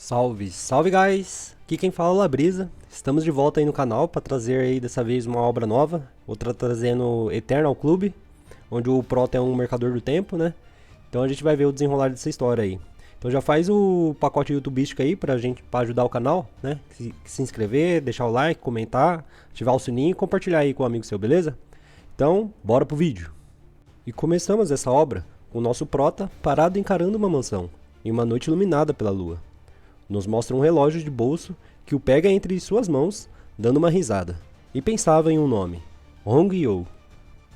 Salve, salve guys! Aqui quem fala é o Labrisa. Estamos de volta aí no canal para trazer aí dessa vez uma obra nova. Outra trazendo Eternal Club, onde o Prota é um mercador do tempo, né? Então a gente vai ver o desenrolar dessa história aí. Então já faz o pacote youtubístico aí para ajudar o canal, né? Se inscrever, deixar o like, comentar, ativar o sininho e compartilhar aí com um amigo seu, beleza? Então, bora pro vídeo. E começamos essa obra com o nosso Prota parado encarando uma mansão, em uma noite iluminada pela lua. Nos mostra um relógio de bolso que o pega entre suas mãos, dando uma risada, e pensava em um nome, Hong Yo.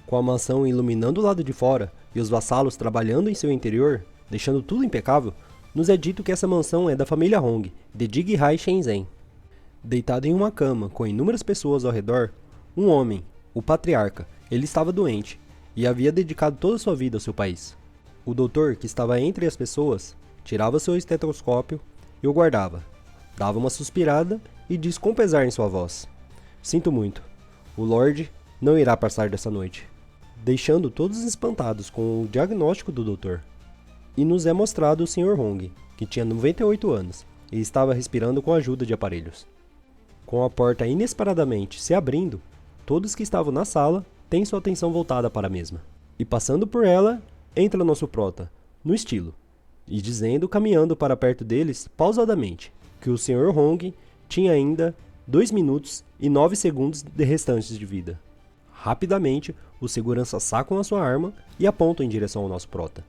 Com a mansão iluminando o lado de fora e os vassalos trabalhando em seu interior, deixando tudo impecável, nos é dito que essa mansão é da família Hong, de Jighai Shenzhen. Deitado em uma cama, com inúmeras pessoas ao redor, um homem, o patriarca, ele estava doente, e havia dedicado toda sua vida ao seu país. O doutor, que estava entre as pessoas, tirava seu estetoscópio e o guardava. Dava uma suspirada e disse com pesar em sua voz: "Sinto muito, o Lorde não irá passar dessa noite", deixando todos espantados com o diagnóstico do doutor. E nos é mostrado o Sr. Hong, que tinha 98 anos e estava respirando com a ajuda de aparelhos. Com a porta inesperadamente se abrindo, todos que estavam na sala têm sua atenção voltada para a mesma. E passando por ela, entra nosso Prota, no estilo, e dizendo, caminhando para perto deles, pausadamente, que o Sr. Hong tinha ainda 2 minutos e 9 segundos de restantes de vida. Rapidamente, os seguranças sacam a sua arma e apontam em direção ao nosso Prota,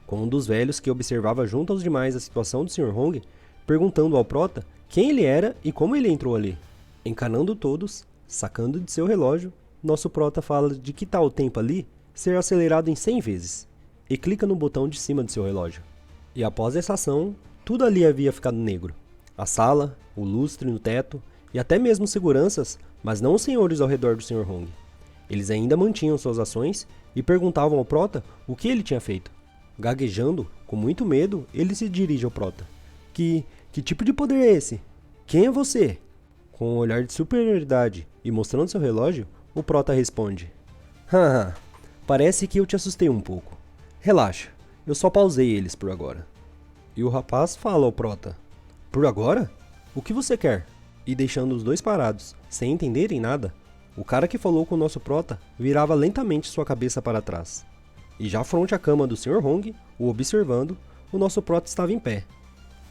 com um dos velhos que observava junto aos demais a situação do Sr. Hong, perguntando ao Prota quem ele era e como ele entrou ali. Encanando todos, sacando de seu relógio, nosso Prota fala de que tal o tempo ali ser acelerado em 100 vezes, e clica no botão de cima de seu relógio. E após essa ação, tudo ali havia ficado negro. A sala, o lustre no teto e até mesmo seguranças, mas não os senhores ao redor do Sr. Hong. Eles ainda mantinham suas ações e perguntavam ao Prota o que ele tinha feito. Gaguejando, com muito medo, ele se dirige ao Prota. Que tipo de poder é esse? Quem é você? Com um olhar de superioridade e mostrando seu relógio, o Prota responde: "Haha, parece que eu te assustei um pouco. Relaxa. Eu só pausei eles por agora." E o rapaz fala ao Prota: "Por agora? O que você quer?" E deixando os dois parados, sem entenderem nada, o cara que falou com o nosso Prota virava lentamente sua cabeça para trás. E já fronte à cama do Sr. Hong, o observando, o nosso Prota estava em pé.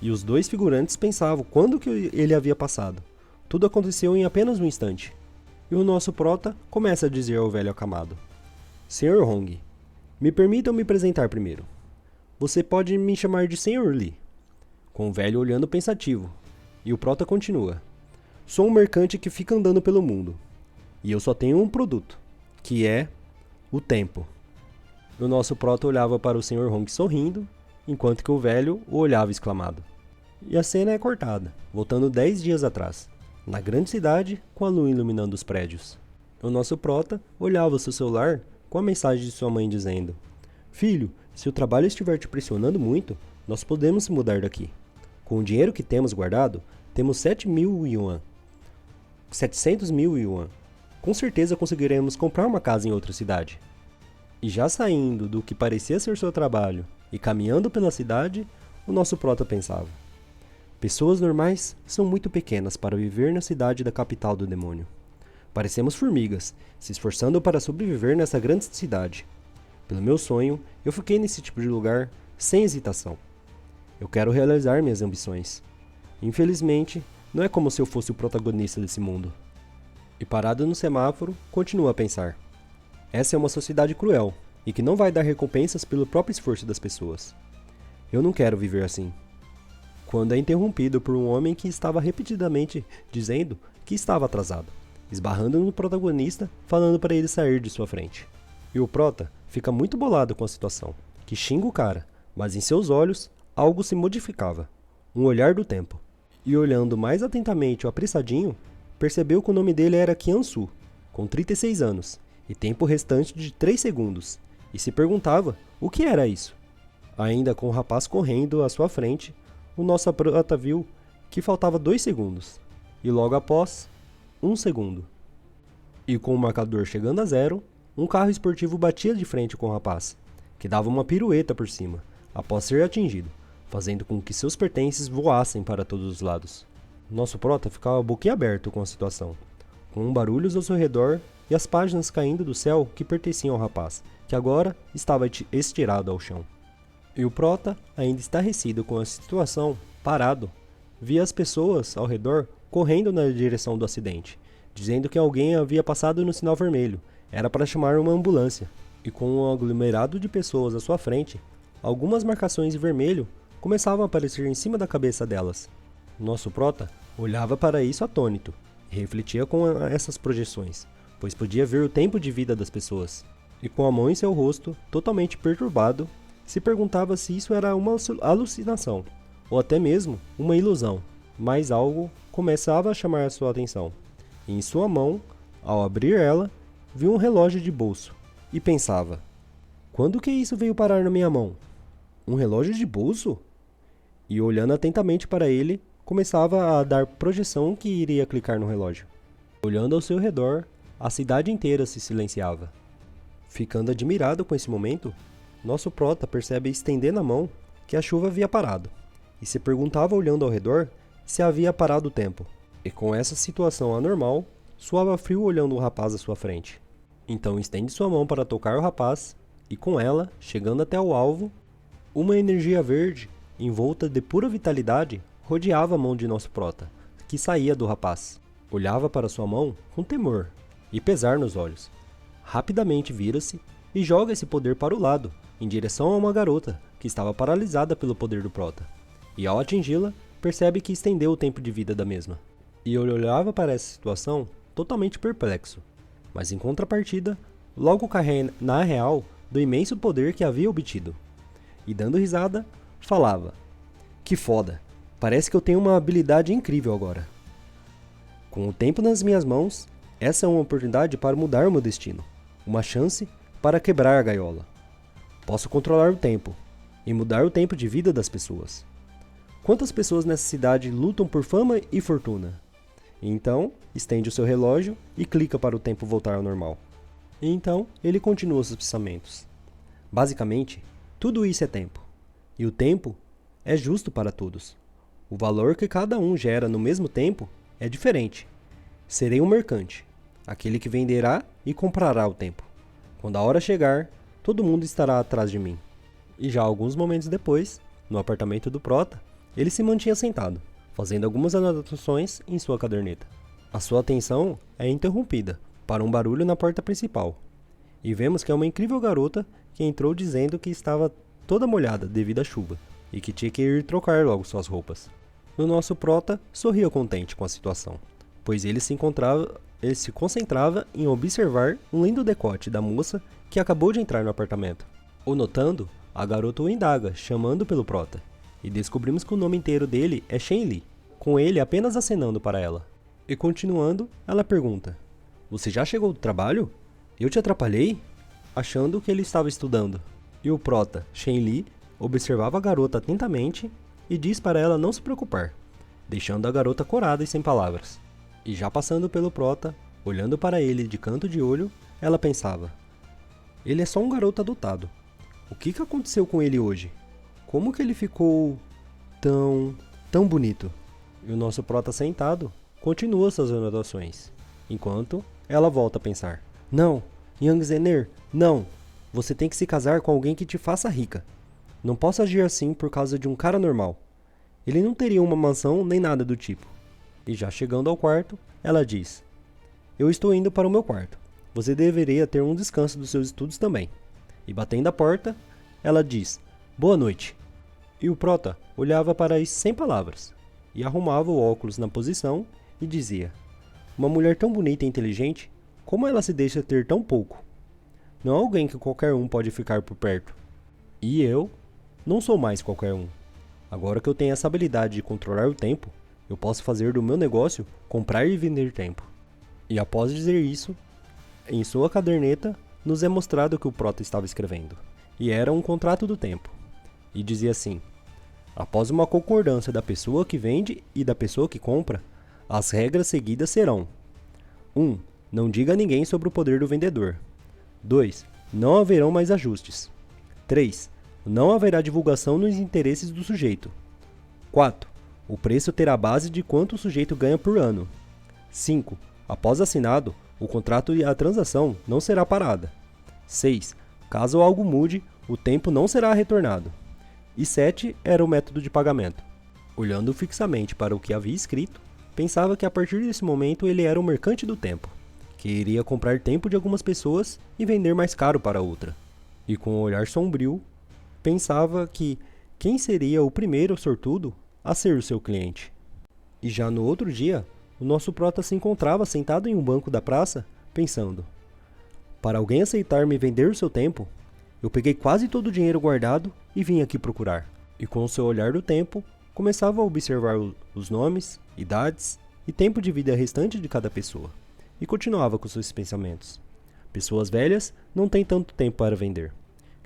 E os dois figurantes pensavam quando que ele havia passado. Tudo aconteceu em apenas um instante. E o nosso Prota começa a dizer ao velho acamado: "Sr. Hong, me permitam me apresentar primeiro. Você pode me chamar de Sr. Lee." Com o velho olhando pensativo. E o Prota continua: "Sou um mercante que fica andando pelo mundo. E eu só tenho um produto, que é o tempo." O nosso Prota olhava para o Sr. Hong sorrindo, enquanto que o velho o olhava exclamado. E a cena é cortada, voltando 10 dias atrás, na grande cidade, com a lua iluminando os prédios. O nosso Prota olhava o seu celular com a mensagem de sua mãe dizendo: "Filho, se o trabalho estiver te pressionando muito, nós podemos se mudar daqui. Com o dinheiro que temos guardado, temos 7.000 yuan. 700.000 yuan. Com certeza conseguiremos comprar uma casa em outra cidade." E já saindo do que parecia ser seu trabalho e caminhando pela cidade, o nosso Prota pensava: "Pessoas normais são muito pequenas para viver na cidade da capital do demônio. Parecemos formigas, se esforçando para sobreviver nessa grande cidade. Pelo meu sonho, eu fiquei nesse tipo de lugar sem hesitação. Eu quero realizar minhas ambições. Infelizmente, não é como se eu fosse o protagonista desse mundo." E parado no semáforo, continua a pensar: "Essa é uma sociedade cruel e que não vai dar recompensas pelo próprio esforço das pessoas. Eu não quero viver assim." Quando é interrompido por um homem que estava repetidamente dizendo que estava atrasado, esbarrando no protagonista, falando para ele sair de sua frente. E o Prota fica muito bolado com a situação, que xinga o cara, mas em seus olhos algo se modificava, um olhar do tempo. E olhando mais atentamente o apressadinho, percebeu que o nome dele era Qiansu, com 36 anos, e tempo restante de 3 segundos, e se perguntava o que era isso. Ainda com o rapaz correndo à sua frente, o nosso Prota viu que faltava 2 segundos, e logo após, 1 segundo. E com o marcador chegando a 0, um carro esportivo batia de frente com o rapaz, que dava uma pirueta por cima, após ser atingido, fazendo com que seus pertences voassem para todos os lados. Nosso prota ficava boquiaberto com a situação, com barulhos ao seu redor e as páginas caindo do céu que pertenciam ao rapaz, que agora estava estirado ao chão. E o prota, ainda estarrecido com a situação, parado, via as pessoas ao redor correndo na direção do acidente, dizendo que alguém havia passado no sinal vermelho, era para chamar uma ambulância. E com um aglomerado de pessoas à sua frente, algumas marcações em vermelho começavam a aparecer em cima da cabeça delas. Nosso prota olhava para isso atônito e refletia com essas projeções, pois podia ver o tempo de vida das pessoas. E com a mão em seu rosto, totalmente perturbado, se perguntava se isso era uma alucinação, ou até mesmo uma ilusão, mas algo começava a chamar a sua atenção. E em sua mão, ao abrir ela, viu um relógio de bolso, e pensava: quando que isso veio parar na minha mão? Um relógio de bolso? E olhando atentamente para ele, começava a dar projeção que iria clicar no relógio. Olhando ao seu redor, a cidade inteira se silenciava. Ficando admirado com esse momento, nosso prota percebe estendendo a mão que a chuva havia parado, e se perguntava olhando ao redor se havia parado o tempo. E com essa situação anormal, suava frio olhando o rapaz à sua frente. Então estende sua mão para tocar o rapaz, e com ela, chegando até o alvo, uma energia verde, envolta de pura vitalidade, rodeava a mão de nosso prota, que saía do rapaz. Olhava para sua mão com temor e pesar nos olhos. Rapidamente vira-se e joga esse poder para o lado, em direção a uma garota, que estava paralisada pelo poder do prota. E ao atingi-la, percebe que estendeu o tempo de vida da mesma. E ele olhava para essa situação totalmente perplexo, mas em contrapartida, logo cai na real do imenso poder que havia obtido. E dando risada, falava: que foda, parece que eu tenho uma habilidade incrível agora. Com o tempo nas minhas mãos, essa é uma oportunidade para mudar o meu destino, uma chance para quebrar a gaiola. Posso controlar o tempo e mudar o tempo de vida das pessoas. Quantas pessoas nessa cidade lutam por fama e fortuna? Então, estende o seu relógio e clica para o tempo voltar ao normal. E então, ele continua seus pensamentos. Basicamente, tudo isso é tempo. E o tempo é justo para todos. O valor que cada um gera no mesmo tempo é diferente. Serei um mercante, aquele que venderá e comprará o tempo. Quando a hora chegar, todo mundo estará atrás de mim. E já alguns momentos depois, no apartamento do prota, ele se mantinha sentado, fazendo algumas anotações em sua caderneta. A sua atenção é interrompida para um barulho na porta principal. E vemos que é uma incrível garota que entrou dizendo que estava toda molhada devido à chuva e que tinha que ir trocar logo suas roupas. O nosso prota sorria contente com a situação, pois ele se concentrava em observar um lindo decote da moça que acabou de entrar no apartamento. O notando, a garota o indaga, chamando pelo prota, e descobrimos que o nome inteiro dele é Shen Li, com ele apenas acenando para ela. E continuando, ela pergunta: você já chegou do trabalho? Eu te atrapalhei? Achando que ele estava estudando. E o prota, Shen Li, observava a garota atentamente e diz para ela não se preocupar, deixando a garota corada e sem palavras. E já passando pelo prota, olhando para ele de canto de olho, ela pensava: ele é só um garoto adotado. O que aconteceu com ele hoje? Como que ele ficou tão bonito? E o nosso prota sentado continua suas anotações, enquanto ela volta a pensar: não, Yang Zener, não! Você tem que se casar com alguém que te faça rica. Não posso agir assim por causa de um cara normal. Ele não teria uma mansão nem nada do tipo. E já chegando ao quarto, ela diz: eu estou indo para o meu quarto. Você deveria ter um descanso dos seus estudos também. E batendo a porta, ela diz: boa noite. E o prota olhava para isso sem palavras, e arrumava o óculos na posição e dizia: uma mulher tão bonita e inteligente, como ela se deixa ter tão pouco? Não é alguém que qualquer um pode ficar por perto. E eu não sou mais qualquer um. Agora que eu tenho essa habilidade de controlar o tempo, eu posso fazer do meu negócio comprar e vender tempo. E após dizer isso, em sua caderneta nos é mostrado o que o prota estava escrevendo. E era um contrato do tempo. E dizia assim: após uma concordância da pessoa que vende e da pessoa que compra, as regras seguidas serão: 1. Não diga a ninguém sobre o poder do vendedor. 2. Não haverão mais ajustes. 3. Não haverá divulgação nos interesses do sujeito. 4. O preço terá base de quanto o sujeito ganha por ano. 5. Após assinado, o contrato e a transação não será parada. 6. Caso algo mude, o tempo não será retornado. E 7 era o método de pagamento. Olhando fixamente para o que havia escrito, pensava que a partir desse momento ele era um mercante do tempo, que iria comprar tempo de algumas pessoas e vender mais caro para outra. E com um olhar sombrio, pensava que quem seria o primeiro sortudo a ser o seu cliente. E já no outro dia, o nosso prota se encontrava sentado em um banco da praça, pensando: para alguém aceitar me vender o seu tempo, eu peguei quase todo o dinheiro guardado e vim aqui procurar. E com o seu olhar do tempo, começava a observar os nomes, idades e tempo de vida restante de cada pessoa. E continuava com seus pensamentos. Pessoas velhas não têm tanto tempo para vender.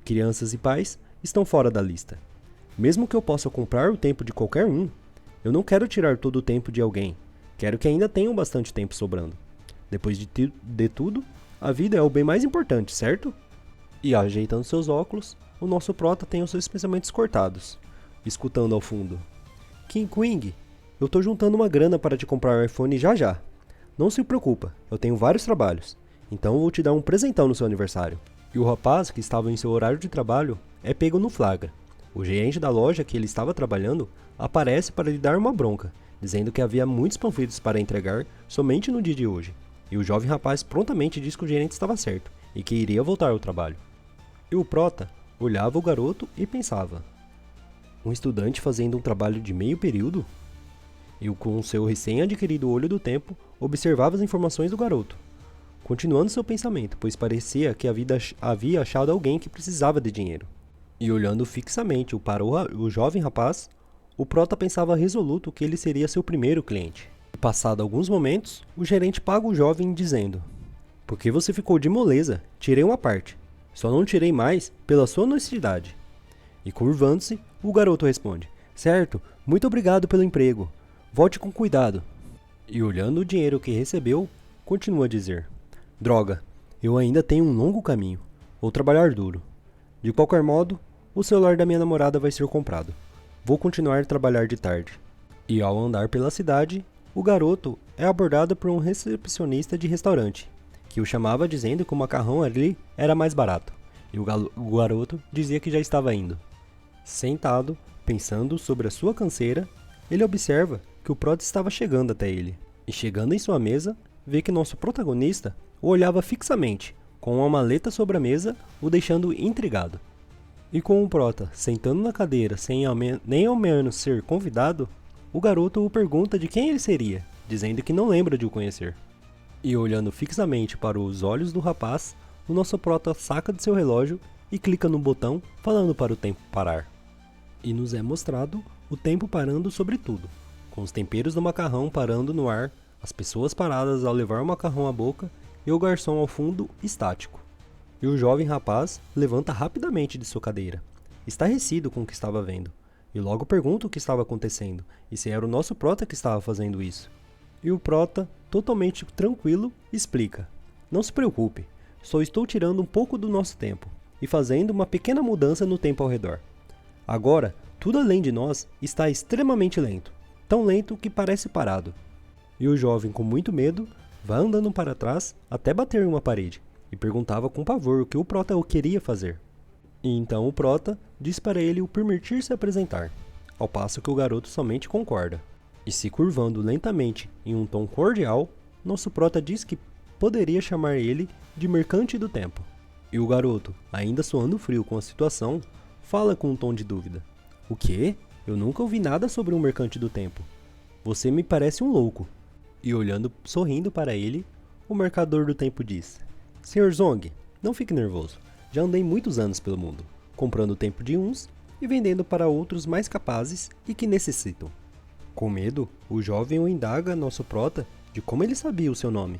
Crianças e pais estão fora da lista. Mesmo que eu possa comprar o tempo de qualquer um, eu não quero tirar todo o tempo de alguém. Quero que ainda tenham bastante tempo sobrando. Depois de tudo, a vida é o bem mais importante, certo? E ajeitando seus óculos, o nosso prota tem os seus pensamentos cortados, escutando ao fundo: King Queen, eu tô juntando uma grana para te comprar um iPhone já já. Não se preocupa, eu tenho vários trabalhos, então eu vou te dar um presentão no seu aniversário. E o rapaz, que estava em seu horário de trabalho, é pego no flagra. O gerente da loja que ele estava trabalhando aparece para lhe dar uma bronca, dizendo que havia muitos panfletos para entregar somente no dia de hoje. E o jovem rapaz prontamente diz que o gerente estava certo e que iria voltar ao trabalho. E o prota olhava o garoto e pensava: um estudante fazendo um trabalho de meio período? E com seu recém-adquirido olho do tempo, observava as informações do garoto, continuando seu pensamento, pois parecia que a vida havia achado alguém que precisava de dinheiro. E olhando fixamente para o jovem rapaz, o prota pensava resoluto que ele seria seu primeiro cliente. E passado alguns momentos, o gerente paga o jovem dizendo: porque você ficou de moleza, tirei uma parte. Só não tirei mais pela sua honestidade. E curvando-se, o garoto responde: certo, muito obrigado pelo emprego. Volte com cuidado. E olhando o dinheiro que recebeu, continua a dizer: droga, eu ainda tenho um longo caminho. Vou trabalhar duro. De qualquer modo, o celular da minha namorada vai ser comprado. Vou continuar a trabalhar de tarde. E ao andar pela cidade, o garoto é abordado por um recepcionista de restaurante, que o chamava dizendo que o macarrão ali era mais barato. E o garoto dizia que já estava indo. Sentado, pensando sobre a sua canseira, ele observa que o prota estava chegando até ele. E chegando em sua mesa, vê que nosso protagonista o olhava fixamente, com uma maleta sobre a mesa, o deixando intrigado. E com o prota sentando na cadeira sem nem ao menos ser convidado, o garoto o pergunta de quem ele seria, dizendo que não lembra de o conhecer. E olhando fixamente para os olhos do rapaz, o nosso prota saca de seu relógio e clica no botão falando para o tempo parar. E nos é mostrado o tempo parando sobre tudo, com os temperos do macarrão parando no ar, as pessoas paradas ao levar o macarrão à boca e o garçom ao fundo estático. E o jovem rapaz levanta rapidamente de sua cadeira, estarrecido com o que estava vendo, e logo pergunta o que estava acontecendo e se era o nosso prota que estava fazendo isso. E o prota, totalmente tranquilo, explica: não se preocupe, só estou tirando um pouco do nosso tempo e fazendo uma pequena mudança no tempo ao redor. Agora, tudo além de nós está extremamente lento, tão lento que parece parado. E o jovem, com muito medo, vai andando para trás até bater em uma parede e perguntava com pavor o que o prota queria fazer. E então o prota diz para ele o permitir se apresentar, ao passo que o garoto somente concorda. E se curvando lentamente em um tom cordial, nosso prota diz que poderia chamar ele de mercante do tempo. E o garoto, ainda suando frio com a situação, fala com um tom de dúvida: o quê? Eu nunca ouvi nada sobre um mercante do tempo. Você me parece um louco. E olhando, sorrindo para ele, o mercador do tempo diz: Sr. Zong, não fique nervoso. Já andei muitos anos pelo mundo, comprando o tempo de uns e vendendo para outros mais capazes e que necessitam. Com medo, o jovem o indaga nosso prota de como ele sabia o seu nome,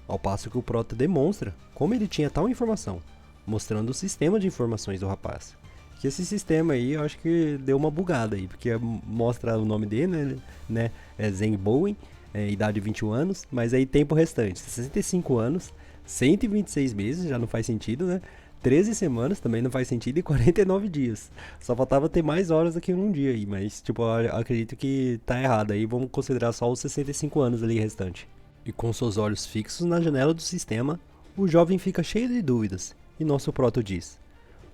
ao passo que o prota demonstra como ele tinha tal informação, mostrando o sistema de informações do rapaz. Que esse sistema aí, eu acho que deu uma bugada aí, porque mostra o nome dele, né, é Zeng Bowen, idade 21 anos, mas aí tempo restante, 65 anos, 126 meses, já não faz sentido, né, 13 semanas também não faz sentido e 49 dias. Só faltava ter mais horas do que num dia aí, mas tipo, eu acredito que tá errado aí, vamos considerar só os 65 anos ali restante. E com seus olhos fixos na janela do sistema, o jovem fica cheio de dúvidas, e nosso proto diz: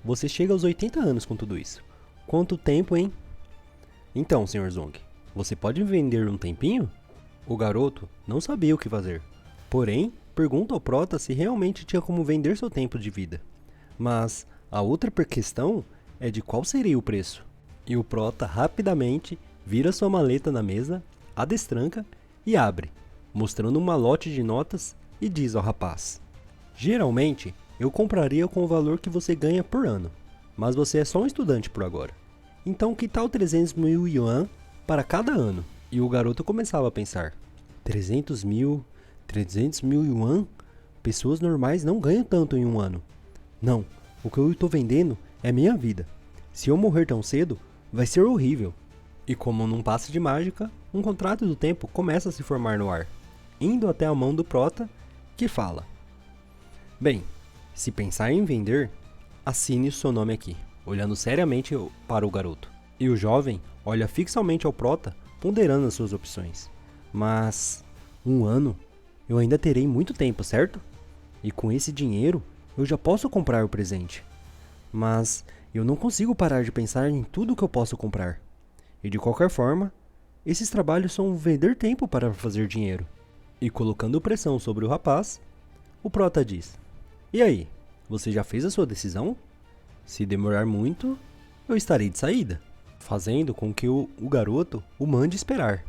Você chega aos 80 anos com tudo isso. Quanto tempo, hein? Então, Sr. Zong, você pode me vender um tempinho? O garoto não sabia o que fazer. Porém, pergunta ao prota se realmente tinha como vender seu tempo de vida. Mas a outra questão é de qual seria o preço. E o prota rapidamente vira sua maleta na mesa, a destranca e abre, mostrando um malote de notas e diz ao rapaz: Geralmente, eu compraria com o valor que você ganha por ano, mas você é só um estudante por agora. Então que tal 300 mil yuan para cada ano? E o garoto começava a pensar: 300 mil yuan? Pessoas normais não ganham tanto em um ano. Não, o que eu estou vendendo é minha vida. Se eu morrer tão cedo, vai ser horrível. E como num passe de mágica, um contrato do tempo começa a se formar no ar, indo até a mão do prota, que fala: Bem, se pensar em vender, assine o seu nome aqui, olhando seriamente para o garoto. E o jovem olha fixamente ao prota, ponderando as suas opções. Mas, um ano? Eu ainda terei muito tempo, certo? E com esse dinheiro, eu já posso comprar o presente. Mas eu não consigo parar de pensar em tudo que eu posso comprar. E de qualquer forma, esses trabalhos são vender tempo para fazer dinheiro. E colocando pressão sobre o rapaz, o prota diz: E aí, você já fez a sua decisão? Se demorar muito, eu estarei de saída. Fazendo com que o garoto o mande esperar,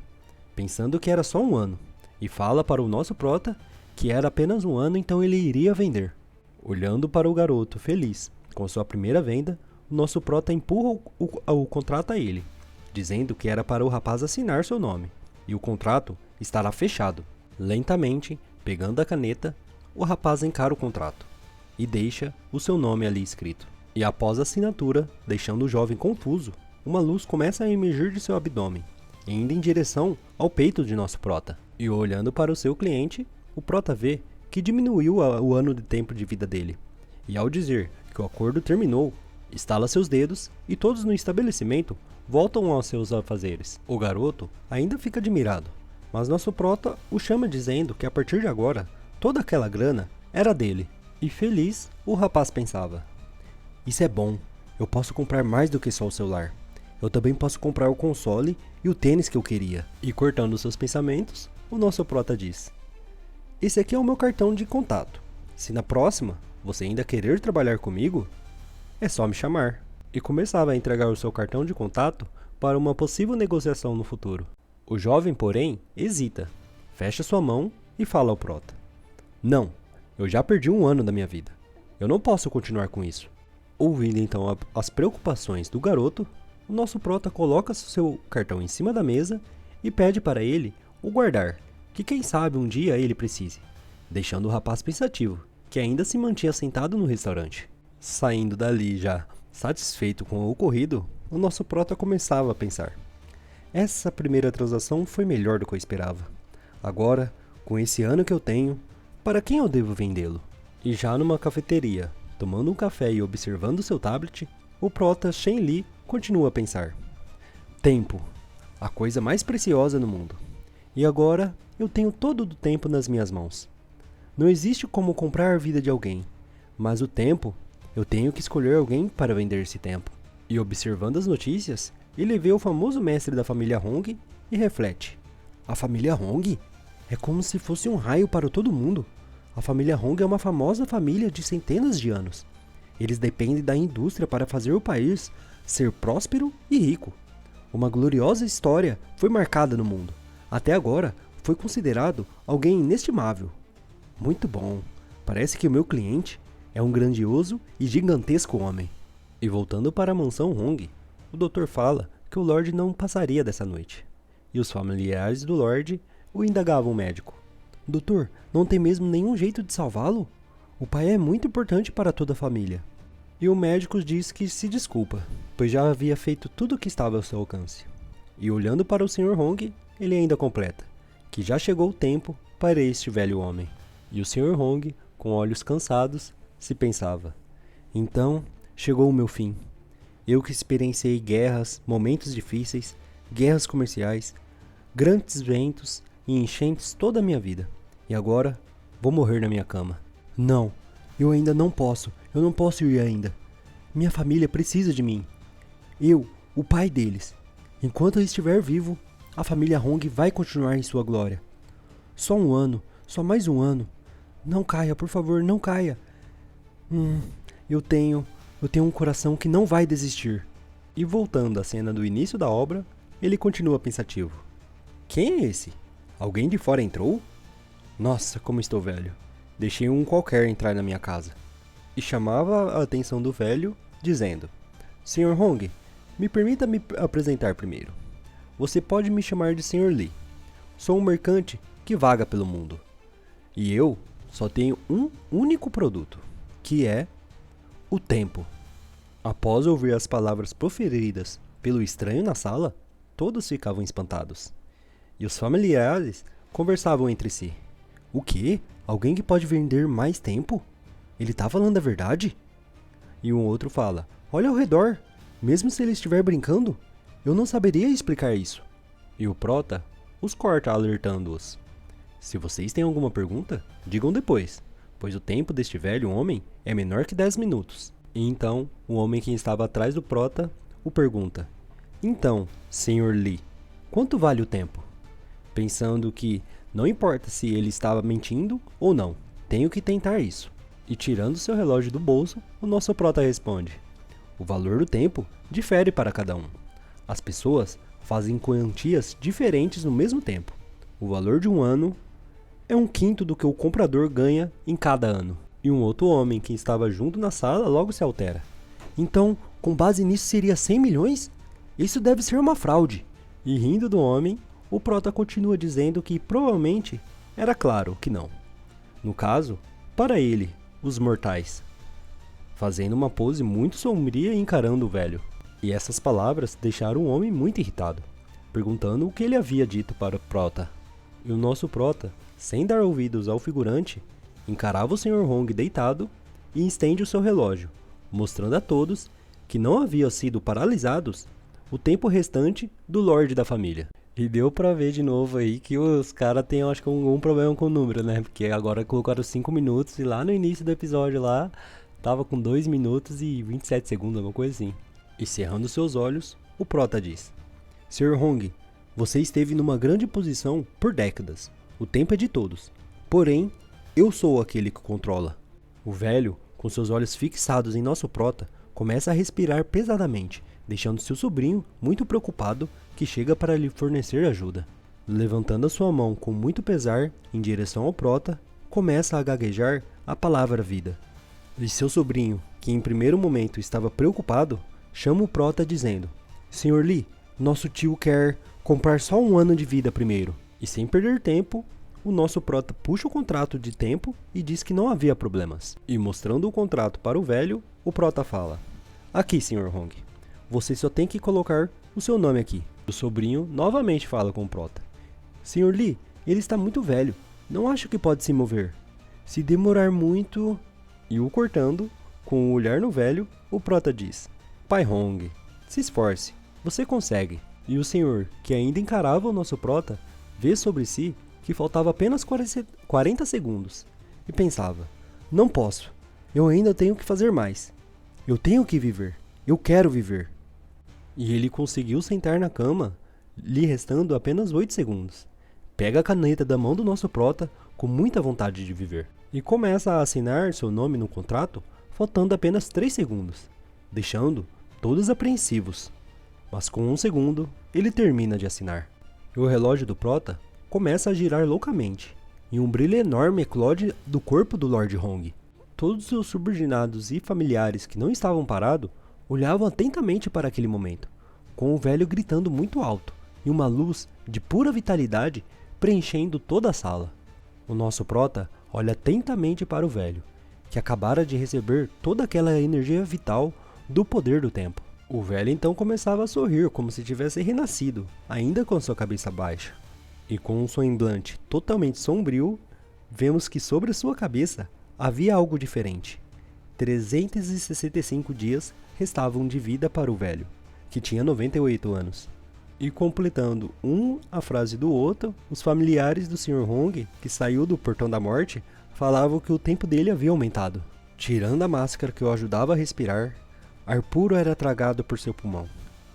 pensando que era só um ano. E fala para o nosso prota que era apenas um ano, então ele iria vender. Olhando para o garoto feliz com sua primeira venda, o nosso prota empurra o contrato a ele, dizendo que era para o rapaz assinar seu nome, e o contrato estará fechado. Lentamente, pegando a caneta, o rapaz encara o contrato e deixa o seu nome ali escrito. E após a assinatura, deixando o jovem confuso, uma luz começa a emergir de seu abdômen, indo em direção ao peito de nosso prota. E olhando para o seu cliente, o prota vê que diminuiu o ano de tempo de vida dele. E ao dizer que o acordo terminou, estala seus dedos e todos no estabelecimento voltam aos seus afazeres. O garoto ainda fica admirado, mas nosso prota o chama dizendo que a partir de agora, toda aquela grana era dele. E feliz, o rapaz pensava: Isso é bom, eu posso comprar mais do que só o celular. Eu também posso comprar o console e o tênis que eu queria. E cortando seus pensamentos, o nosso prota diz: Esse aqui é o meu cartão de contato. Se na próxima você ainda querer trabalhar comigo, é só me chamar. E começava a entregar o seu cartão de contato para uma possível negociação no futuro. O jovem, porém, hesita, fecha sua mão e fala ao prota: Não, eu já perdi um ano da minha vida. Eu não posso continuar com isso. Ouvindo então as preocupações do garoto, o nosso prota coloca seu cartão em cima da mesa e pede para ele o guardar, que quem sabe um dia ele precise, deixando o rapaz pensativo, que ainda se mantinha sentado no restaurante. Saindo dali já satisfeito com o ocorrido, o nosso prota começava a pensar: Essa primeira transação foi melhor do que eu esperava. Agora, com esse ano que eu tenho, para quem eu devo vendê-lo? E já numa cafeteria, tomando um café e observando seu tablet, o prota Shen Li continua a pensar: Tempo, a coisa mais preciosa no mundo. E agora eu tenho todo o tempo nas minhas mãos. Não existe como comprar a vida de alguém, mas o tempo, eu tenho que escolher alguém para vender esse tempo. E observando as notícias, ele vê o famoso mestre da família Hong e reflete: A família Hong? É como se fosse um raio para todo mundo. A família Hong é uma famosa família de centenas de anos. Eles dependem da indústria para fazer o país ser próspero e rico. Uma gloriosa história foi marcada no mundo. Até agora, foi considerado alguém inestimável. Muito bom. Parece que o meu cliente é um grandioso e gigantesco homem. E voltando para a mansão Hong, o doutor fala que o Lorde não passaria dessa noite. E os familiares do Lorde o indagavam o médico: Doutor, não tem mesmo nenhum jeito de salvá-lo? O pai é muito importante para toda a família. E o médico diz que se desculpa, pois já havia feito tudo o que estava ao seu alcance. E olhando para o Sr. Hong, ele ainda completa que já chegou o tempo para este velho homem. E o Sr. Hong, com olhos cansados, se pensava: Então, chegou o meu fim. Eu que experienciei guerras, momentos difíceis, guerras comerciais, grandes ventos e enchentes toda a minha vida. E agora, vou morrer na minha cama. Não, eu ainda não posso. Eu não posso ir ainda. Minha família precisa de mim. Eu, o pai deles. Enquanto eu estiver vivo, a família Hong vai continuar em sua glória. Só um ano, só mais um ano. Não caia, por favor, não caia. Eu tenho um coração que não vai desistir. E voltando à cena do início da obra, ele continua pensativo. Quem é esse? Alguém de fora entrou? Nossa, como estou velho. Deixei um qualquer entrar na minha casa. E chamava a atenção do velho, dizendo: Sr. Hong, me permita me apresentar primeiro. Você pode me chamar de Sr. Li. Sou um mercante que vaga pelo mundo. E eu só tenho um único produto, que é o tempo. Após ouvir as palavras proferidas pelo estranho na sala, todos ficavam espantados. E os familiares conversavam entre si. O quê? Alguém que pode vender mais tempo? Ele tá falando a verdade? E um outro fala: olha ao redor, mesmo se ele estiver brincando, eu não saberia explicar isso. E o prota os corta alertando-os. Se vocês têm alguma pergunta, digam depois, pois o tempo deste velho homem é menor que 10 minutos. E então, o homem que estava atrás do prota o pergunta: então, Sr. Li, quanto vale o tempo? Pensando que não importa se ele estava mentindo ou não, tenho que tentar isso. E tirando seu relógio do bolso, o nosso prota responde: o valor do tempo difere para cada um. As pessoas fazem quantias diferentes no mesmo tempo. O valor de um ano é 1/5 do que o comprador ganha em cada ano. E um outro homem que estava junto na sala logo se altera. Então, com base nisso seria 100 milhões? Isso deve ser uma fraude. E rindo do homem, o prota continua dizendo que provavelmente era claro que não. No caso, para ele, os mortais. Fazendo uma pose muito sombria e encarando o velho. E essas palavras deixaram o homem muito irritado, perguntando o que ele havia dito para o prota. E o nosso prota, sem dar ouvidos ao figurante, encarava o Sr. Hong deitado e estende o seu relógio, mostrando a todos que não haviam sido paralisados o tempo restante do Lorde da família. E deu pra ver de novo aí que os caras têm, acho que, algum problema com o número, né? Porque agora colocaram 5 minutos e lá no início do episódio lá, tava com 2 minutos e 27 segundos, alguma coisa assim. E cerrando seus olhos, o prota diz: Sr. Hong, você esteve numa grande posição por décadas. O tempo é de todos. Porém, eu sou aquele que controla. O velho, com seus olhos fixados em nosso prota, começa a respirar pesadamente, deixando seu sobrinho muito preocupado, que chega para lhe fornecer ajuda. Levantando a sua mão com muito pesar em direção ao prota, começa a gaguejar a palavra vida. E seu sobrinho, que em primeiro momento estava preocupado, chama o prota dizendo: Sr. Li, nosso tio quer comprar só 1 ano de vida primeiro. E sem perder tempo, o nosso prota puxa o contrato de tempo e diz que não havia problemas. E mostrando o contrato para o velho, o prota fala: aqui, Sr. Hong, você só tem que colocar o seu nome aqui. O sobrinho novamente fala com o prota: Sr. Li, ele está muito velho, não acho que pode se mover. Se demorar muito... E o cortando, com um olhar no velho, o prota diz: Pai Hong, se esforce, você consegue. E o senhor, que ainda encarava o nosso prota, vê sobre si que faltava apenas 40 segundos. E pensava: não posso, eu ainda tenho que fazer mais. Eu tenho que viver, eu quero viver. E ele conseguiu sentar na cama, lhe restando apenas 8 segundos. Pega a caneta da mão do nosso prota com muita vontade de viver. E começa a assinar seu nome no contrato, faltando apenas 3 segundos, deixando todos apreensivos. Mas com 1 segundo, ele termina de assinar. E o relógio do prota começa a girar loucamente, e um brilho enorme eclode do corpo do Lord Hong. Todos os seus subordinados e familiares que não estavam parados, olhavam atentamente para aquele momento, com o velho gritando muito alto, e uma luz de pura vitalidade preenchendo toda a sala. O nosso prota olha atentamente para o velho, que acabara de receber toda aquela energia vital do poder do tempo. O velho então começava a sorrir como se tivesse renascido, ainda com sua cabeça baixa. E com um semblante totalmente sombrio, vemos que sobre sua cabeça havia algo diferente. 365 dias restavam de vida para o velho, que tinha 98 anos. E completando a frase do outro, os familiares do Sr. Hong, que saiu do portão da morte, falavam que o tempo dele havia aumentado. Tirando a máscara que o ajudava a respirar, ar puro era tragado por seu pulmão,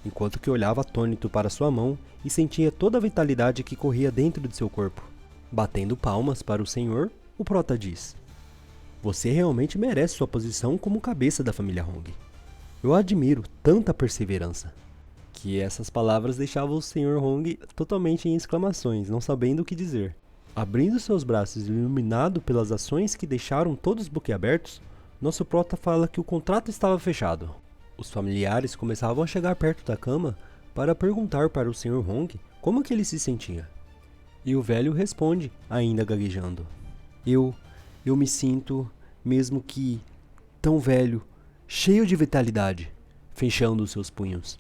enquanto que olhava atônito para sua mão e sentia toda a vitalidade que corria dentro de seu corpo. Batendo palmas para o senhor, o prota diz: "Você realmente merece sua posição como cabeça da família Hong. Eu admiro tanta perseverança." Que essas palavras deixavam o Sr. Hong totalmente em exclamações, não sabendo o que dizer. Abrindo seus braços, iluminado pelas ações que deixaram todos boquiabertos, nosso prota fala que o contrato estava fechado. Os familiares começavam a chegar perto da cama para perguntar para o Sr. Hong como que ele se sentia. E o velho responde, ainda gaguejando: Eu me sinto, mesmo que tão velho, cheio de vitalidade, fechando os seus punhos.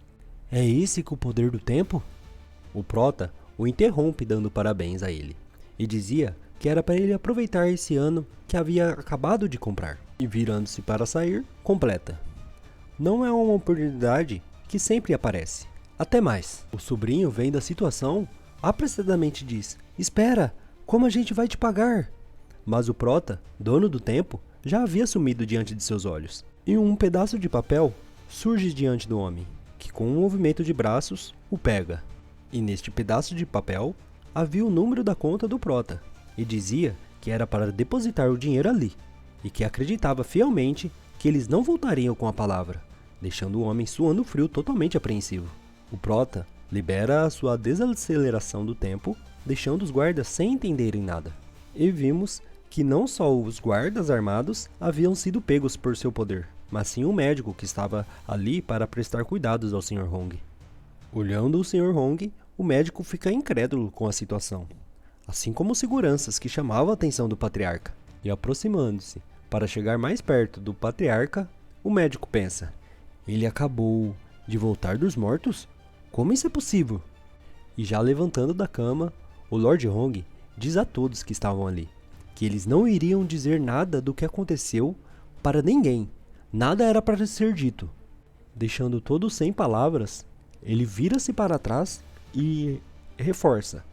É esse que o poder do tempo? O prota o interrompe dando parabéns a ele, e dizia que era para ele aproveitar esse ano que havia acabado de comprar. E virando-se para sair, completa: Não é uma oportunidade que sempre aparece. Até mais. O sobrinho, vendo a situação, apressadamente diz: Espera, como a gente vai te pagar? Mas o prota, dono do tempo, já havia sumido diante de seus olhos. E um pedaço de papel surge diante do homem, que com um movimento de braços o pega. E neste pedaço de papel havia o número da conta do prota, e dizia que era para depositar o dinheiro ali, e que acreditava fielmente que eles não voltariam com a palavra, deixando o homem suando frio, totalmente apreensivo. O prota libera a sua desaceleração do tempo, deixando os guardas sem entenderem nada. E vimos que não só os guardas armados haviam sido pegos por seu poder, mas sim o médico que estava ali para prestar cuidados ao Sr. Hong. Olhando o Sr. Hong, o médico fica incrédulo com a situação, assim como os seguranças que chamavam a atenção do patriarca. E aproximando-se para chegar mais perto do patriarca, o médico pensa: ele acabou de voltar dos mortos? Como isso é possível? E já levantando da cama, o Lord Hong diz a todos que estavam ali que eles não iriam dizer nada do que aconteceu para ninguém. Nada era para ser dito. Deixando todos sem palavras, ele vira-se para trás e reforça: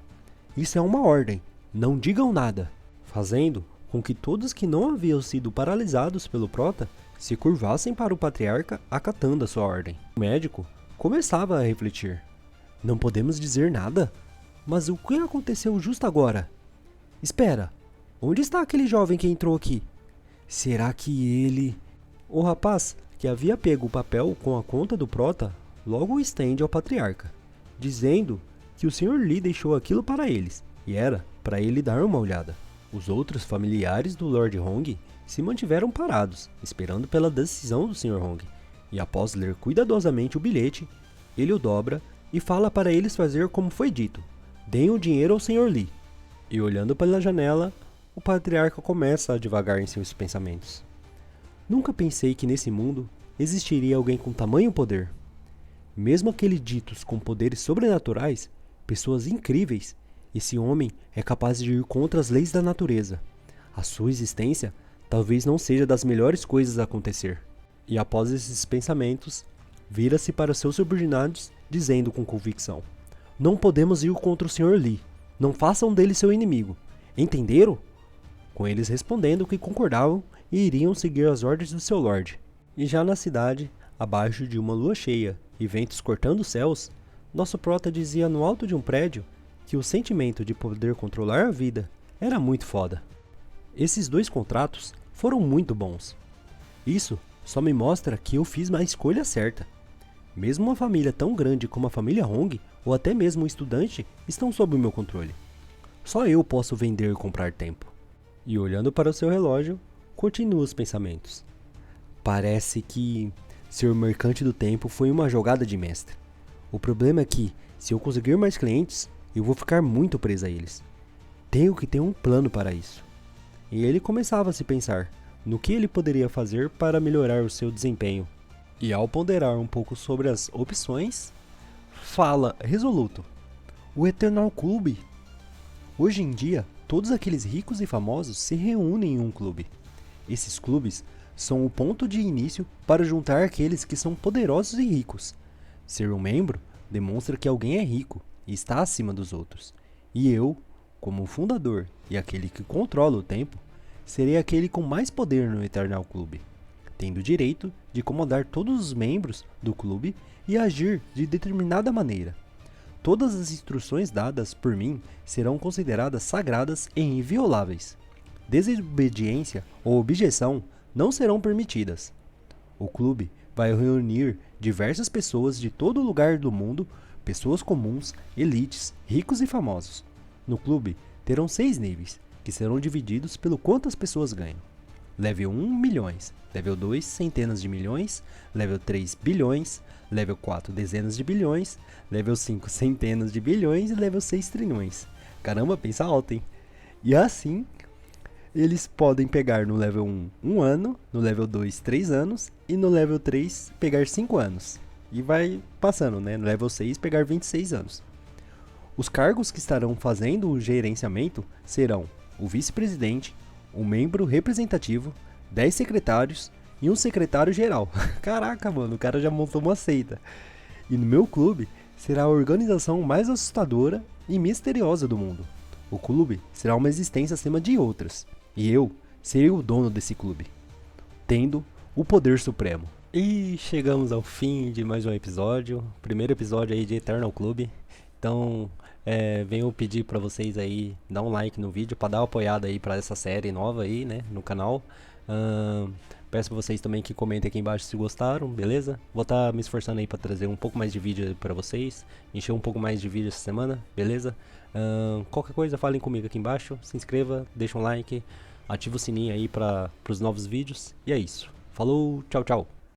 Isso é uma ordem, não digam nada, fazendo com que todos que não haviam sido paralisados pelo prota se curvassem para o patriarca, acatando a sua ordem. O médico começava a refletir: Não podemos dizer nada? Mas o que aconteceu justo agora? Espera, onde está aquele jovem que entrou aqui? Será que ele... O rapaz, que havia pego o papel com a conta do prota, logo o estende ao patriarca, dizendo que o Sr. Li deixou aquilo para eles, e era para ele dar uma olhada. Os outros familiares do Lord Hong se mantiveram parados, esperando pela decisão do Sr. Hong, e após ler cuidadosamente o bilhete, ele o dobra e fala para eles fazer como foi dito: deem o dinheiro ao Sr. Li. E olhando pela janela, o patriarca começa a divagar em seus pensamentos. Nunca pensei que nesse mundo existiria alguém com tamanho poder. Mesmo aqueles ditos com poderes sobrenaturais, pessoas incríveis, esse homem é capaz de ir contra as leis da natureza. A sua existência talvez não seja das melhores coisas a acontecer. E após esses pensamentos, vira-se para seus subordinados, dizendo com convicção: Não podemos ir contra o Sr. Li. Não façam dele seu inimigo. Entenderam? Com eles respondendo que concordavam e iriam seguir as ordens do seu Lorde. E já na cidade, abaixo de uma lua cheia e ventos cortando os céus, nosso prota dizia no alto de um prédio que o sentimento de poder controlar a vida era muito foda. Esses 2 contratos foram muito bons. Isso só me mostra que eu fiz a escolha certa. Mesmo uma família tão grande como a família Hong, ou até mesmo um estudante, estão sob o meu controle. Só eu posso vender e comprar tempo. E olhando para o seu relógio, continua os pensamentos. Parece que ser o mercante do tempo foi uma jogada de mestre. O problema é que, se eu conseguir mais clientes, eu vou ficar muito preso a eles. Tenho que ter um plano para isso. E ele começava a se pensar no que ele poderia fazer para melhorar o seu desempenho. E ao ponderar um pouco sobre as opções, fala resoluto: o Eternal Clube. Hoje em dia, todos aqueles ricos e famosos se reúnem em um clube. Esses clubes são o ponto de início para juntar aqueles que são poderosos e ricos. Ser um membro demonstra que alguém é rico e está acima dos outros. E eu, como fundador e aquele que controla o tempo, serei aquele com mais poder no Eternal Clube, tendo o direito de comandar todos os membros do clube e agir de determinada maneira. Todas as instruções dadas por mim serão consideradas sagradas e invioláveis. Desobediência ou objeção não serão permitidas. O clube vai reunir diversas pessoas de todo lugar do mundo, pessoas comuns, elites, ricos e famosos. No clube terão 6 níveis, que serão divididos pelo quanto as pessoas ganham. Level 1, milhões. Level 2, centenas de milhões. Level 3, bilhões. Level 4, dezenas de bilhões. Level 5, centenas de bilhões. E level 6, trilhões. Caramba, pensa alto, hein? E assim, eles podem pegar no level 1, 1 ano. No level 2, 3 anos. E no level 3, pegar 5 anos. E vai passando, né? No level 6, pegar 26 anos. Os cargos que estarão fazendo o gerenciamento serão o vice-presidente, um membro representativo, 10 secretários e um secretário-geral. Caraca, mano, o cara já montou uma seita. E no meu clube será a organização mais assustadora e misteriosa do mundo. O clube será uma existência acima de outras. E eu serei o dono desse clube, tendo o poder supremo. E chegamos ao fim de mais um episódio. Primeiro episódio aí de Eternal Clube. Então, venho pedir pra vocês aí dar um like no vídeo pra dar uma apoiada aí pra essa série nova aí, né, no canal. Peço pra vocês também que comentem aqui embaixo se gostaram, beleza? Vou estar me esforçando aí pra trazer um pouco mais de vídeo pra vocês, encher um pouco mais de vídeo essa semana, beleza? Qualquer coisa falem comigo aqui embaixo, se inscreva, deixa um like, ativa o sininho aí para os novos vídeos e é isso. Falou, tchau, tchau!